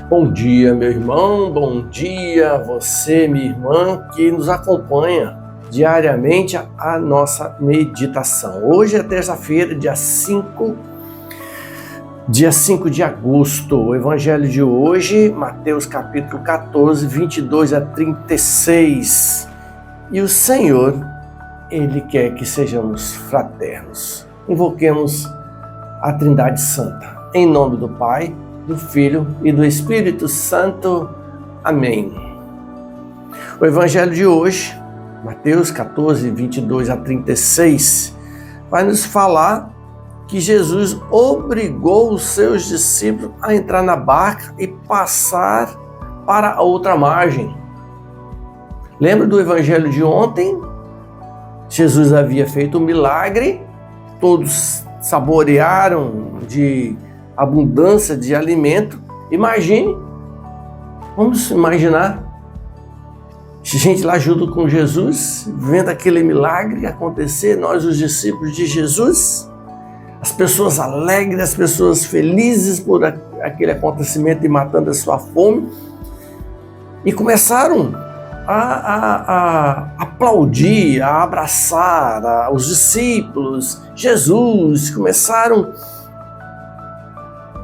Bom dia, meu irmão, bom dia você, minha irmã, que nos acompanha diariamente a nossa meditação. Hoje é terça-feira, dia 5 de agosto. O evangelho de hoje, Mateus capítulo 14, 22 a 36. E o Senhor, Ele quer que sejamos fraternos. Invoquemos a Trindade Santa. Em nome do Pai, do Filho e do Espírito Santo. Amém. O Evangelho de hoje, Mateus 14, 22 a 36, vai nos falar que Jesus obrigou os seus discípulos a entrar na barca e passar para a outra margem. Lembra do Evangelho de ontem? Jesus havia feito um milagre, todos saborearam de abundância de alimento. Imagine, vamos imaginar, gente lá junto com Jesus, vendo aquele milagre acontecer, nós os discípulos de Jesus, as pessoas alegres, as pessoas felizes por aquele acontecimento e matando a sua fome, e começaram a aplaudir, a abraçar os discípulos, Jesus, começaram.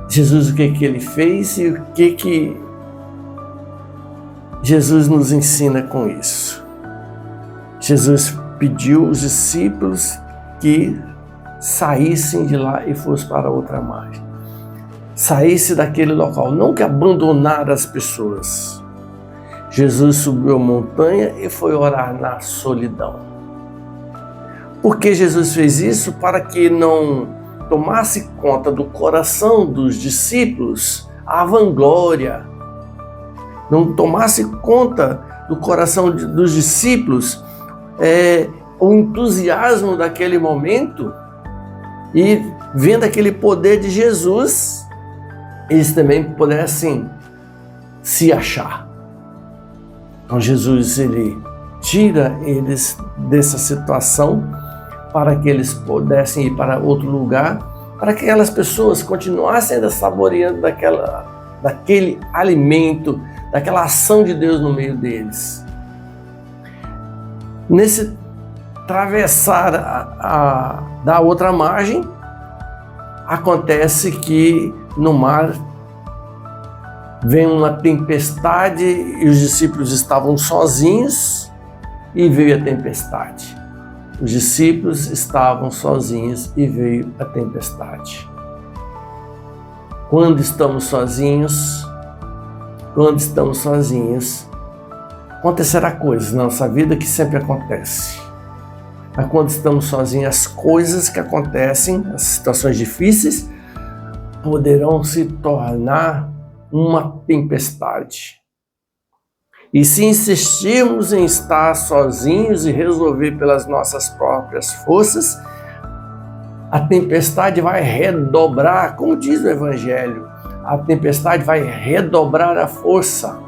Jesus, o que ele fez e o que Jesus nos ensina com isso? Jesus pediu aos discípulos que saíssem de lá e fossem para outra margem. Saísse daquele local, não que abandonar as pessoas. Jesus subiu a montanha e foi orar na solidão. Por que Jesus fez isso? Para que não tomasse conta do coração dos discípulos a vanglória, não tomasse conta do coração dos discípulos o entusiasmo daquele momento, e vendo aquele poder de Jesus, eles também pudessem se achar. Então Jesus, ele tira eles dessa situação para que eles pudessem ir para outro lugar, para que aquelas pessoas continuassem ainda saboreando daquele alimento, daquela ação de Deus no meio deles. Nesse atravessar da outra margem, acontece que no mar vem uma tempestade e os discípulos estavam sozinhos e veio a tempestade. Os discípulos estavam sozinhos e veio a tempestade. Quando estamos sozinhos, acontecerá coisas na nossa vida que sempre acontece. Mas quando estamos sozinhos, as coisas que acontecem, as situações difíceis, poderão se tornar uma tempestade. E se insistirmos em estar sozinhos e resolver pelas nossas próprias forças, a tempestade vai redobrar, como diz o Evangelho, a tempestade vai redobrar a força.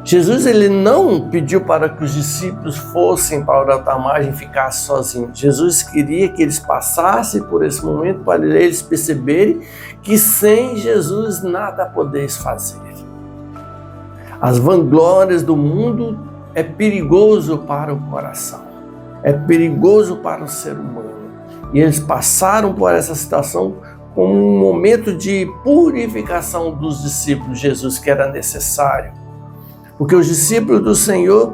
Jesus, ele não pediu para que os discípulos fossem para outra margem e ficassem sozinhos. Jesus queria que eles passassem por esse momento para eles perceberem que sem Jesus nada podeis fazer. As vanglórias do mundo é perigoso para o coração, é perigoso para o ser humano. E eles passaram por essa situação como um momento de purificação dos discípulos de Jesus, que era necessário. Porque os discípulos do Senhor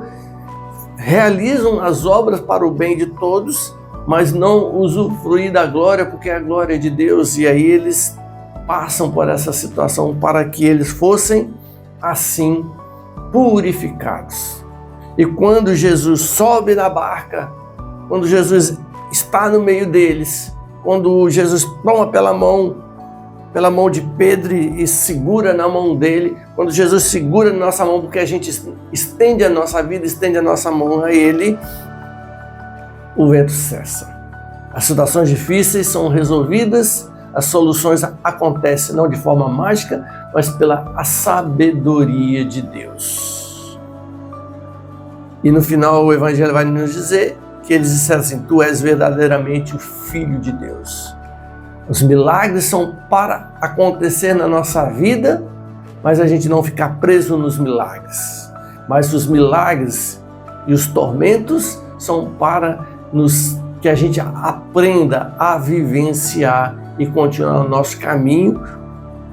realizam as obras para o bem de todos, mas não usufruem da glória, porque é a glória de Deus. E aí eles passam por essa situação para que eles fossem assim purificados. E quando Jesus sobe na barca, quando Jesus está no meio deles, quando Jesus toma pela mão de Pedro e segura na mão dele, quando Jesus segura na nossa mão, porque a gente estende a nossa vida, estende a nossa mão a ele, o vento cessa. As situações difíceis são resolvidas, as soluções acontecem não de forma mágica, mas pela sabedoria de Deus. E no final o Evangelho vai nos dizer que eles disseram assim: tu és verdadeiramente o Filho de Deus. Os milagres são para acontecer na nossa vida, mas a gente não ficar preso nos milagres. Mas os milagres e os tormentos são para que a gente aprenda a vivenciar e continuar o nosso caminho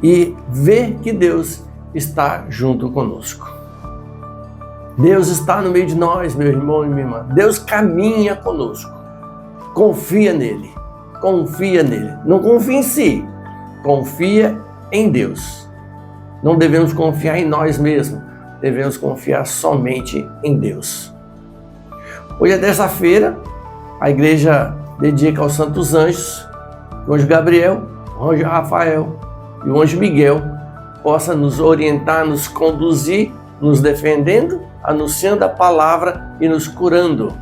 e ver que Deus está junto conosco. Deus está no meio de nós, meu irmão e minha irmã. Deus caminha conosco. Confia nele. Confia nele. Não confia em si. Confia em Deus. Não devemos confiar em nós mesmos. Devemos confiar somente em Deus. Hoje é terça-feira. A igreja dedica aos santos anjos, o anjo Gabriel, o anjo Rafael e o anjo Miguel possa nos orientar, nos conduzir, nos defendendo, anunciando a palavra e nos curando,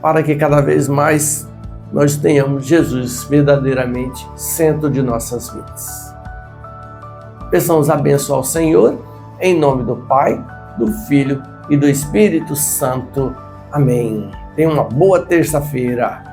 para que cada vez mais nós tenhamos Jesus verdadeiramente centro de nossas vidas. Peçamos a bênção ao Senhor, em nome do Pai, do Filho e do Espírito Santo. Amém. Tenha uma boa terça-feira.